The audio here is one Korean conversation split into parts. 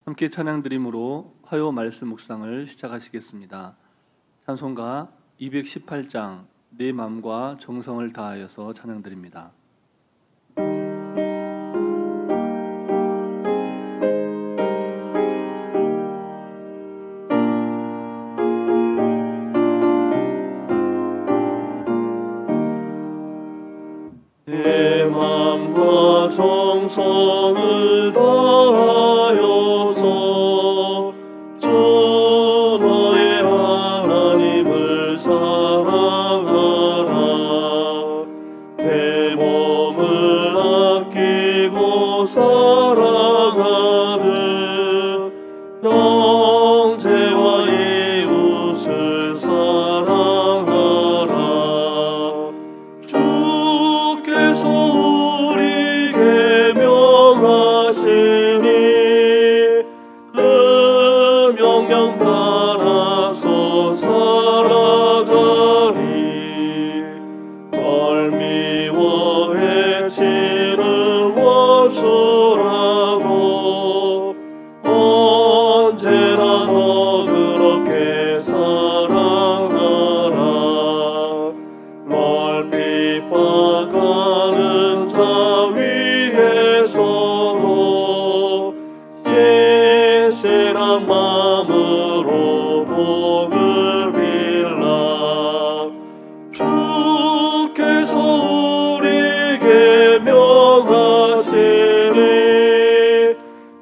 함께 찬양드림으로 화요 말씀 묵상을 시작하시겠습니다. 찬송가 218장 내 맘과 정성을 다하여서 찬양드립니다. 내 맘과 정성을 다하여서 주 너의 하나님을 사랑하라. 내 몸을 아끼고 사랑하는 형제와 이웃을 사랑하라. 주께서 우리에게 명하시니 그 명령 따라서 살아가리. 널 미워 해치는 원수라도 언제나 너 그렇게 사랑하라. 널 핍박하는 자 위에서도 진실한 마음으로 복을 빌라. 주께서 우리에게 명하시니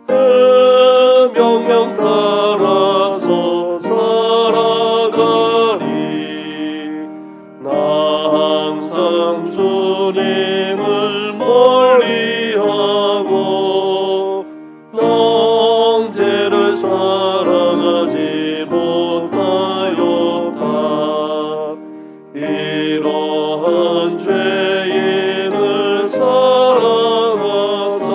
그 명령 따라서 살아가리. 나 항상 주님을 멀리하고 형제를 사랑하지 못하였다. 이러한 죄인을 사랑하사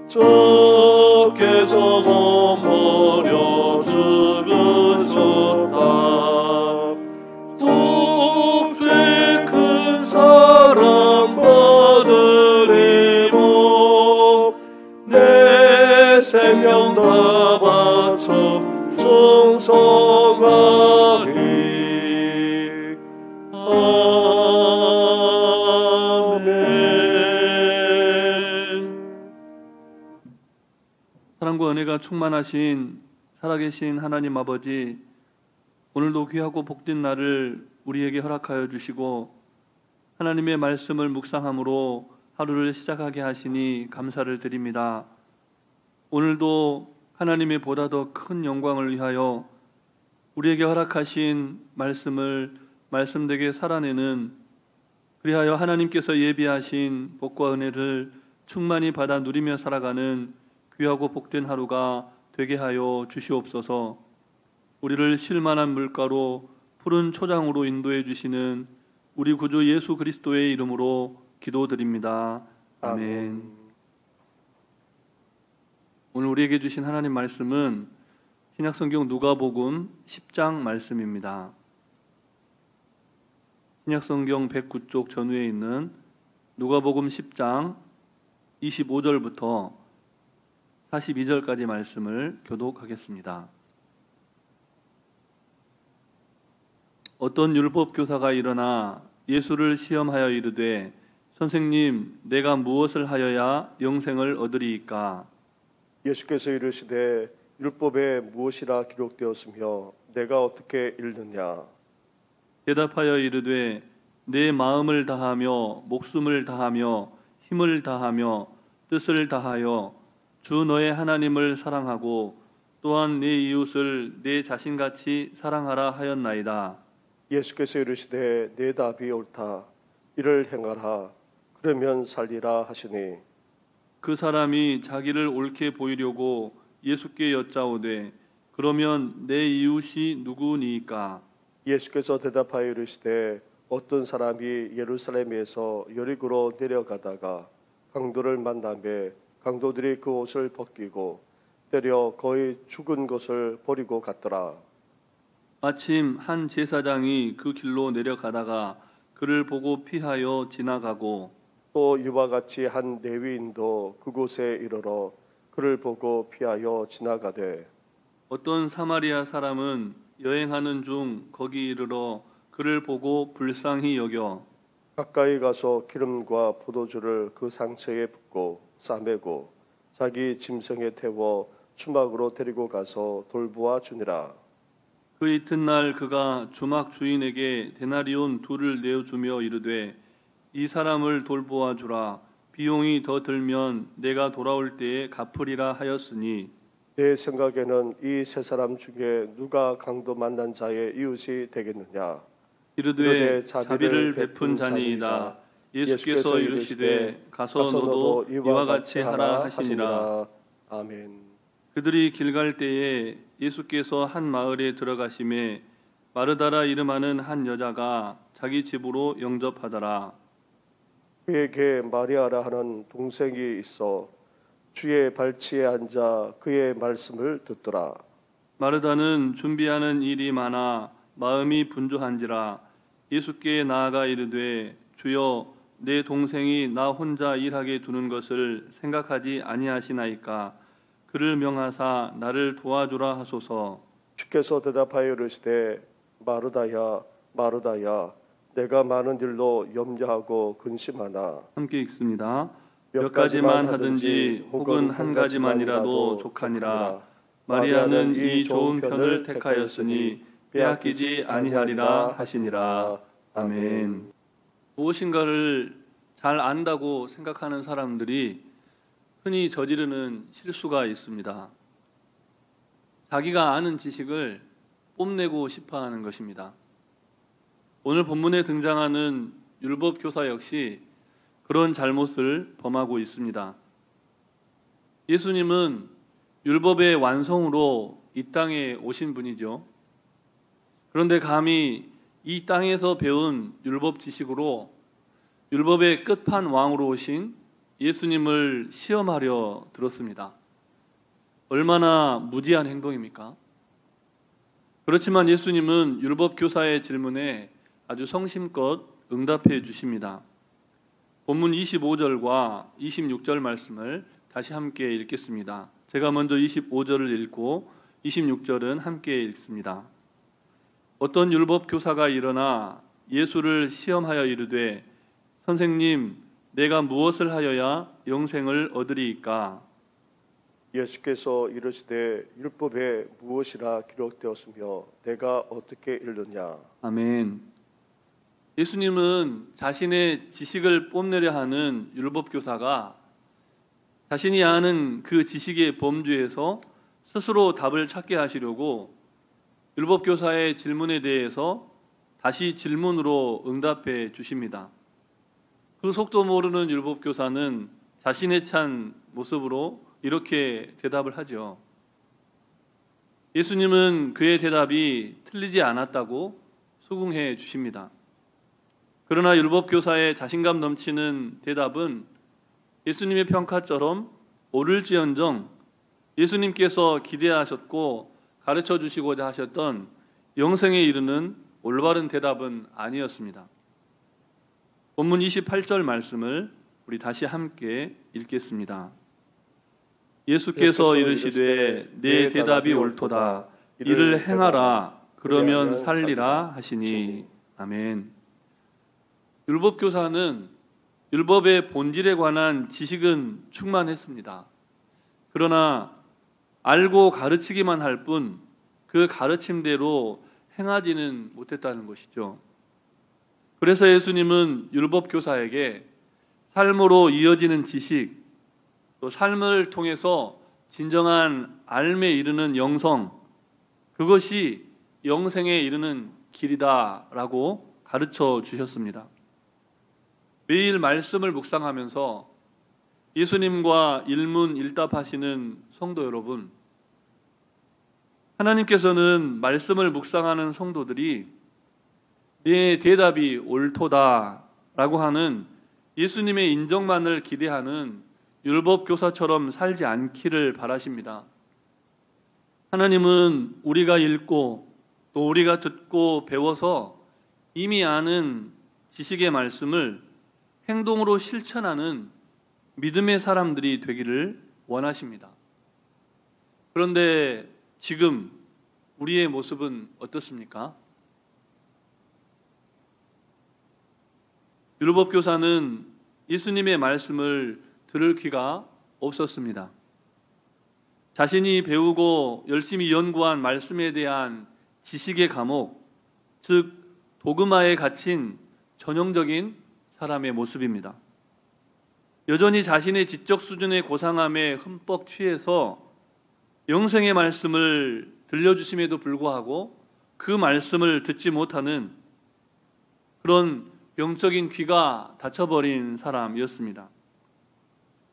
주께서 몸 버려 죽으셨다. 독죄 큰 사랑 받으리고 내 생명 다 바쳐 충성하리. 아멘. 사랑과 은혜가 충만하신 살아계신 하나님 아버지, 오늘도 귀하고 복된 날을 우리에게 허락하여 주시고 하나님의 말씀을 묵상함으로 하루를 시작하게 하시니 감사를 드립니다. 오늘도 하나님의 보다 더 큰 영광을 위하여 우리에게 허락하신 말씀을 말씀되게 살아내는, 그리하여 하나님께서 예비하신 복과 은혜를 충만히 받아 누리며 살아가는 귀하고 복된 하루가 되게 하여 주시옵소서. 우리를 쉴만한 물가로 푸른 초장으로 인도해 주시는 우리 구주 예수 그리스도의 이름으로 기도드립니다. 아멘. 오늘 우리에게 주신 하나님 말씀은 신약성경 누가복음 10장 말씀입니다. 신약성경 109쪽 전후에 있는 누가복음 10장 25절부터 42절까지 말씀을 교독하겠습니다. 어떤 율법 교사가 일어나 예수를 시험하여 이르되 선생님, 내가 무엇을 하여야 영생을 얻으리이까? 예수께서 이르시되 율법에 무엇이라 기록되었으며 내가 어떻게 읽느냐? 대답하여 이르되 내 마음을 다하며 목숨을 다하며 힘을 다하며 뜻을 다하여 주 너의 하나님을 사랑하고 또한 내 이웃을 내 자신같이 사랑하라 하였나이다. 예수께서 이르시되 내 답이 옳다. 이를 행하라. 그러면 살리라 하시니 그 사람이 자기를 옳게 보이려고 예수께 여짜오되 그러면 내 이웃이 누구니까? 예수께서 대답하여 이르시되 어떤 사람이 예루살렘에서 여리고로 내려가다가 강도를 만나매 강도들이 그 옷을 벗기고 때려 거의 죽은 것을 버리고 갔더라. 마침 한 제사장이 그 길로 내려가다가 그를 보고 피하여 지나가고 또 이와 같이 한 레위인도 그곳에 이르러 그를 보고 피하여 지나가되 어떤 사마리아 사람은 여행하는 중 거기 이르러 그를 보고 불쌍히 여겨 가까이 가서 기름과 포도주를 그 상처에 붓고 싸매고 자기 짐승에 태워 주막으로 데리고 가서 돌보아 주니라. 그 이튿날 그가 주막 주인에게 데나리온 2를 내어주며 이르되 이 사람을 돌보아 주라. 비용이 더 들면 내가 돌아올 때에 갚으리라 하였으니 내 생각에는 이 세 사람 중에 누가 강도 만난 자의 이웃이 되겠느냐. 이르되 자비를 베푼 자니이다. 예수께서 이르시되 가서 너도 이와 같이 하라 하시니라. 아멘. 그들이 길 갈 때에 예수께서 한 마을에 들어가심에 마르다라 이름하는 한 여자가 자기 집으로 영접하더라. 그에게 마리아라 하는 동생이 있어 주의 발치에 앉아 그의 말씀을 듣더라. 마르다는 준비하는 일이 많아 마음이 분주한지라 예수께 나아가 이르되 주여 내 동생이 나 혼자 일하게 두는 것을 생각하지 아니하시나이까. 그를 명하사 나를 도와주라 하소서. 주께서 대답하여 이르시되 마르다야 마르다야 내가 많은 일로 염려하고 근심하나 함께 읽습니다. 몇 가지만 하든지 혹은 한 가지만이라도 족하니라. 마리아는 이 좋은 편을 택하였으니 빼앗기지 아니하리라 하시니라. 아멘. 무엇인가를 잘 안다고 생각하는 사람들이 흔히 저지르는 실수가 있습니다. 자기가 아는 지식을 뽐내고 싶어하는 것입니다. 오늘 본문에 등장하는 율법 교사 역시 그런 잘못을 범하고 있습니다. 예수님은 율법의 완성으로 이 땅에 오신 분이죠. 그런데 감히 이 땅에서 배운 율법 지식으로 율법의 끝판왕으로 오신 예수님을 시험하려 들었습니다. 얼마나 무지한 행동입니까? 그렇지만 예수님은 율법 교사의 질문에 아주 성심껏 응답해 주십니다. 본문 25절과 26절 말씀을 다시 함께 읽겠습니다. 제가 먼저 25절을 읽고 26절은 함께 읽습니다. 어떤 율법 교사가 일어나 예수를 시험하여 이르되 선생님 내가 무엇을 하여야 영생을 얻으리이까? 예수께서 이르시되 율법에 무엇이라 기록되었으며 내가 어떻게 읽느냐. 아멘. 예수님은 자신의 지식을 뽐내려 하는 율법 교사가 자신이 아는 그 지식의 범주에서 스스로 답을 찾게 하시려고 율법 교사의 질문에 대해서 다시 질문으로 응답해 주십니다. 그 속도 모르는 율법 교사는 자신의 찬 모습으로 이렇게 대답을 하죠. 예수님은 그의 대답이 틀리지 않았다고 수긍해 주십니다. 그러나 율법 교사의 자신감 넘치는 대답은 예수님의 평가처럼 옳을지언정 예수님께서 기대하셨고 가르쳐 주시고자 하셨던 영생에 이르는 올바른 대답은 아니었습니다. 본문 28절 말씀을 우리 다시 함께 읽겠습니다. 예수께서 이르시되 내 대답이 옳도다. 이를 행하라. 그러면 살리라 하시니. 아멘. 율법교사는 율법의 본질에 관한 지식은 충만했습니다. 그러나 알고 가르치기만 할 뿐 그 가르침대로 행하지는 못했다는 것이죠. 그래서 예수님은 율법교사에게 삶으로 이어지는 지식, 또 삶을 통해서 진정한 삶에 이르는 영성, 그것이 영생에 이르는 길이다라고 가르쳐 주셨습니다. 매일 말씀을 묵상하면서 예수님과 일문일답하시는 성도 여러분, 하나님께서는 말씀을 묵상하는 성도들이 내 대답이 옳도다라고 하는 예수님의 인정만을 기대하는 율법교사처럼 살지 않기를 바라십니다. 하나님은 우리가 읽고 또 우리가 듣고 배워서 이미 아는 지식의 말씀을 행동으로 실천하는 믿음의 사람들이 되기를 원하십니다. 그런데 지금 우리의 모습은 어떻습니까? 율법교사는 예수님의 말씀을 들을 귀가 없었습니다. 자신이 배우고 열심히 연구한 말씀에 대한 지식의 감옥, 즉 도그마에 갇힌 전형적인 사람의 모습입니다. 여전히 자신의 지적 수준의 고상함에 흠뻑 취해서 영생의 말씀을 들려주심에도 불구하고 그 말씀을 듣지 못하는 그런 영적인 귀가 닫혀버린 사람이었습니다.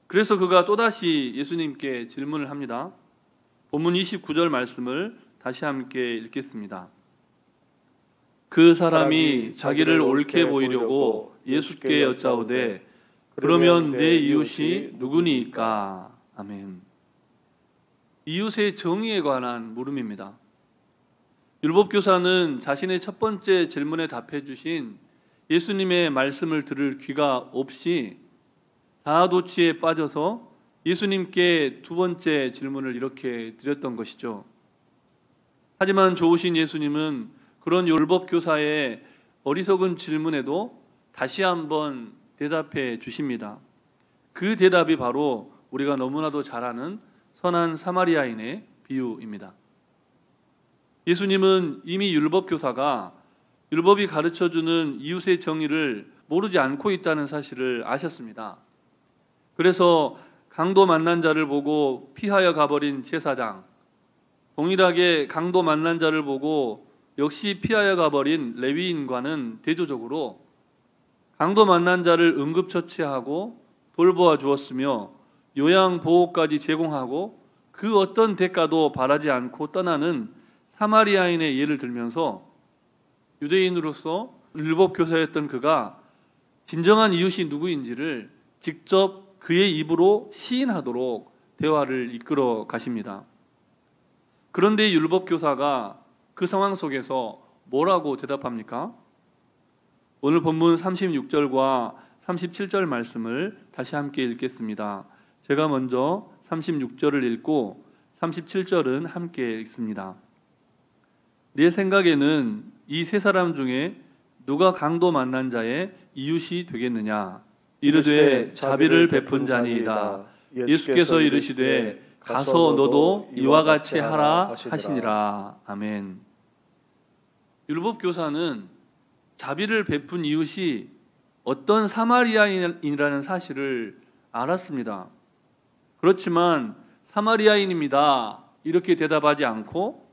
그래서 그가 또다시 예수님께 질문을 합니다. 본문 29절 말씀을 다시 함께 읽겠습니다. 그 사람이 자기를 옳게 보이려고 예수께 여짜오되 그러면 내 이웃이 누구니까? 아멘. 이웃의 정의에 관한 물음입니다. 율법교사는 자신의 첫 번째 질문에 답해 주신 예수님의 말씀을 들을 귀가 없이 자아도취에 빠져서 예수님께 두 번째 질문을 이렇게 드렸던 것이죠. 하지만 좋으신 예수님은 그런 율법교사의 어리석은 질문에도 다시 한번 대답해 주십니다. 그 대답이 바로 우리가 너무나도 잘 아는 선한 사마리아인의 비유입니다. 예수님은 이미 율법교사가 율법이 가르쳐주는 이웃의 정의를 모르지 않고 있다는 사실을 아셨습니다. 그래서 강도 만난 자를 보고 피하여 가버린 제사장, 동일하게 강도 만난 자를 보고 역시 피하여 가버린 레위인과는 대조적으로 강도 만난 자를 응급처치하고 돌보아 주었으며 요양보호까지 제공하고 그 어떤 대가도 바라지 않고 떠나는 사마리아인의 예를 들면서 유대인으로서 율법교사였던 그가 진정한 이웃이 누구인지를 직접 그의 입으로 시인하도록 대화를 이끌어 가십니다. 그런데 율법교사가 그 상황 속에서 뭐라고 대답합니까? 오늘 본문 36절과 37절 말씀을 다시 함께 읽겠습니다. 제가 먼저 36절을 읽고 37절은 함께 읽습니다. 내 생각에는 이 세 사람 중에 누가 강도 만난 자의 이웃이 되겠느냐? 이르되 자비를 베푼 자니이다. 예수께서 이르시되 가서 너도 이와 같이 하라 하시니라. 아멘. 율법교사는 자비를 베푼 이웃이 어떤 사마리아인이라는 사실을 알았습니다. 그렇지만 사마리아인입니다 이렇게 대답하지 않고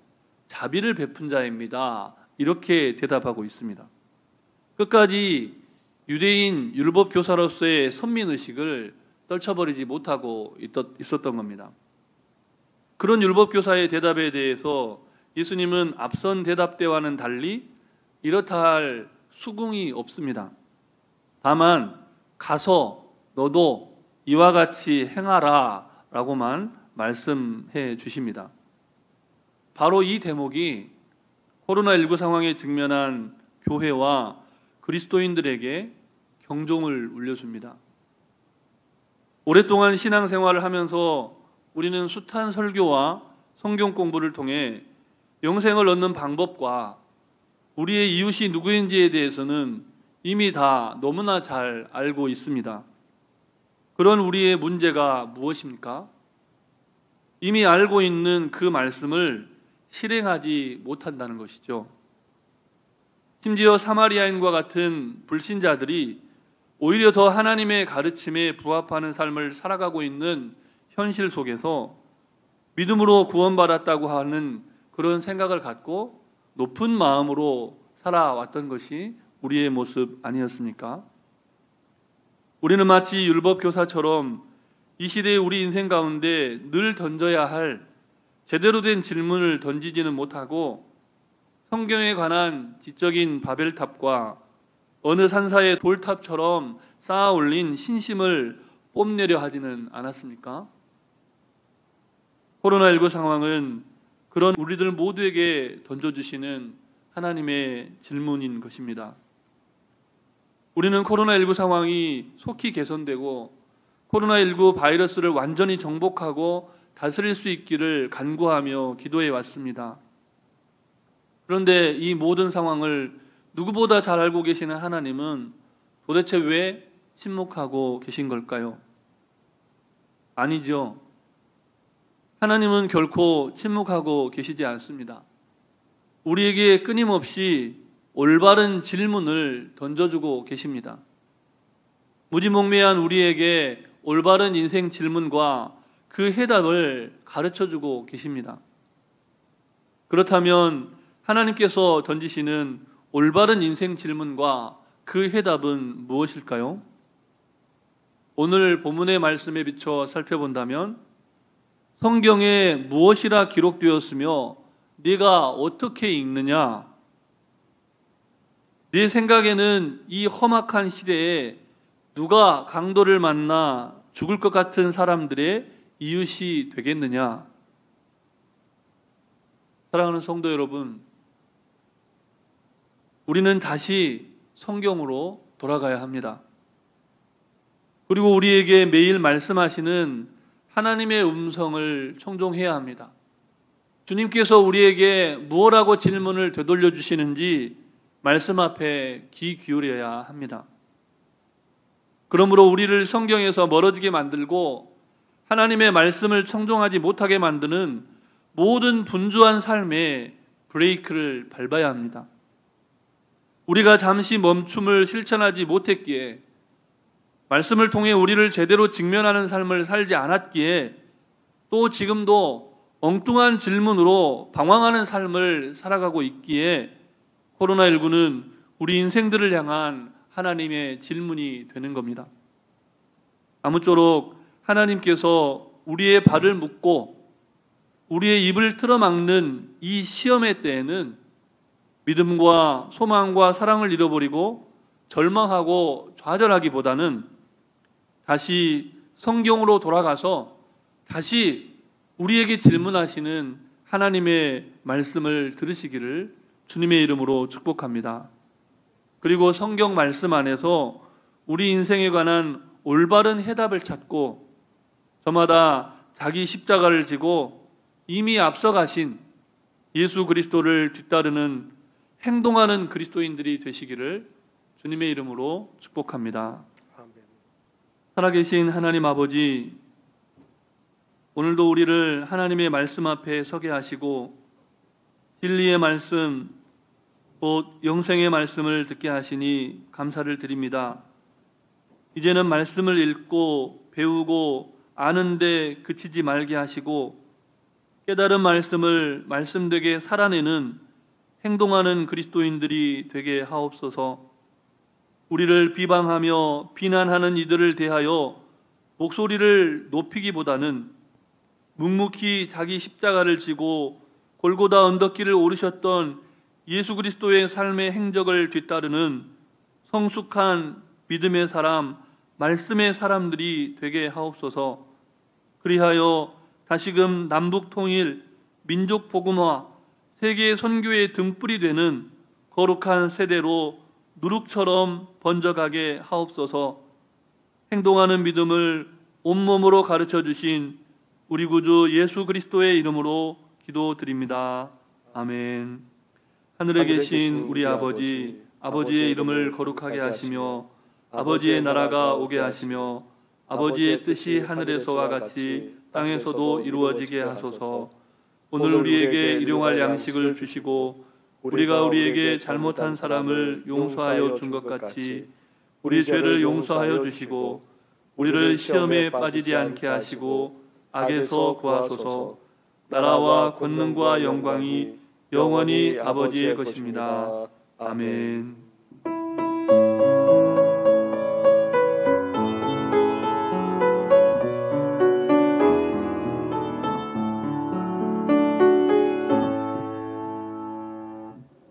자비를 베푼 자입니다 이렇게 대답하고 있습니다. 끝까지 유대인 율법교사로서의 선민의식을 떨쳐버리지 못하고 있었던 겁니다. 그런 율법교사의 대답에 대해서 예수님은 앞선 대답 때와는 달리 이렇다 할 수긍이 없습니다. 다만 가서 너도 이와 같이 행하라 라고만 말씀해 주십니다. 바로 이 대목이 코로나19 상황에 직면한 교회와 그리스도인들에게 경종을 울려줍니다. 오랫동안 신앙생활을 하면서 우리는 숱한 설교와 성경 공부를 통해 영생을 얻는 방법과 우리의 이웃이 누구인지에 대해서는 이미 다 너무나 잘 알고 있습니다. 그런 우리의 문제가 무엇입니까? 이미 알고 있는 그 말씀을 실행하지 못한다는 것이죠. 심지어 사마리아인과 같은 불신자들이 오히려 더 하나님의 가르침에 부합하는 삶을 살아가고 있는 현실 속에서 믿음으로 구원받았다고 하는 그런 생각을 갖고 높은 마음으로 살아왔던 것이 우리의 모습 아니었습니까? 우리는 마치 율법교사처럼 이 시대의 우리 인생 가운데 늘 던져야 할 제대로 된 질문을 던지지는 못하고 성경에 관한 지적인 바벨탑과 어느 산사의 돌탑처럼 쌓아 올린 신심을 뽐내려 하지는 않았습니까? 코로나19 상황은 그런 우리들 모두에게 던져주시는 하나님의 질문인 것입니다. 우리는 코로나19 상황이 속히 개선되고 코로나19 바이러스를 완전히 정복하고 다스릴 수 있기를 간구하며 기도해 왔습니다. 그런데 이 모든 상황을 누구보다 잘 알고 계시는 하나님은 도대체 왜 침묵하고 계신 걸까요? 아니죠. 하나님은 결코 침묵하고 계시지 않습니다. 우리에게 끊임없이 올바른 질문을 던져주고 계십니다. 무지몽매한 우리에게 올바른 인생 질문과 그 해답을 가르쳐주고 계십니다. 그렇다면 하나님께서 던지시는 올바른 인생 질문과 그 해답은 무엇일까요? 오늘 본문의 말씀에 비춰 살펴본다면 성경에 무엇이라 기록되었으며 네가 어떻게 읽느냐? 네 생각에는 이 험악한 시대에 누가 강도를 만나 죽을 것 같은 사람들의 이웃이 되겠느냐? 사랑하는 성도 여러분, 우리는 다시 성경으로 돌아가야 합니다. 그리고 우리에게 매일 말씀하시는 하나님의 음성을 청종해야 합니다. 주님께서 우리에게 무엇라고 질문을 되돌려 주시는지 말씀 앞에 귀 기울여야 합니다. 그러므로 우리를 성경에서 멀어지게 만들고 하나님의 말씀을 청종하지 못하게 만드는 모든 분주한 삶에 브레이크를 밟아야 합니다. 우리가 잠시 멈춤을 실천하지 못했기에, 말씀을 통해 우리를 제대로 직면하는 삶을 살지 않았기에, 또 지금도 엉뚱한 질문으로 방황하는 삶을 살아가고 있기에 코로나19는 우리 인생들을 향한 하나님의 질문이 되는 겁니다. 아무쪼록 하나님께서 우리의 발을 묶고 우리의 입을 틀어막는 이 시험의 때에는 믿음과 소망과 사랑을 잃어버리고 절망하고 좌절하기보다는 다시 성경으로 돌아가서 다시 우리에게 질문하시는 하나님의 말씀을 들으시기를 주님의 이름으로 축복합니다. 그리고 성경 말씀 안에서 우리 인생에 관한 올바른 해답을 찾고 저마다 자기 십자가를 지고 이미 앞서가신 예수 그리스도를 뒤따르는 행동하는 그리스도인들이 되시기를 주님의 이름으로 축복합니다. 아멘. 살아계신 하나님 아버지, 오늘도 우리를 하나님의 말씀 앞에 서게 하시고 진리의 말씀, 곧 영생의 말씀을 듣게 하시니 감사를 드립니다. 이제는 말씀을 읽고 배우고 아는데 그치지 말게 하시고 깨달은 말씀을 말씀되게 살아내는 행동하는 그리스도인들이 되게 하옵소서. 우리를 비방하며 비난하는 이들을 대하여 목소리를 높이기보다는 묵묵히 자기 십자가를 지고 골고다 언덕길을 오르셨던 예수 그리스도의 삶의 행적을 뒤따르는 성숙한 믿음의 사람, 말씀의 사람들이 되게 하옵소서. 그리하여 다시금 남북 통일, 민족 복음화, 세계 선교의 등불이 되는 거룩한 세대로 누룩처럼 번져가게 하옵소서. 행동하는 믿음을 온몸으로 가르쳐 주신 우리 구주 예수 그리스도의 이름으로 기도드립니다. 아멘. 하늘에 계신 우리 아버지, 아버지의 이름을 거룩하게 하시며 아버지의 나라가 오게 하시며 아버지의 뜻이 하늘에서와 같이 땅에서도 이루어지게 하소서. 오늘 우리에게 일용할 양식을 주시고 우리가 우리에게 잘못한 사람을 용서하여 준 것 같이 우리 죄를 용서하여 주시고 우리를 시험에 빠지지 않게 하시고 악에서 구하소서. 나라와 권능과 영광이 영원히 아버지의 것입니다. 아멘.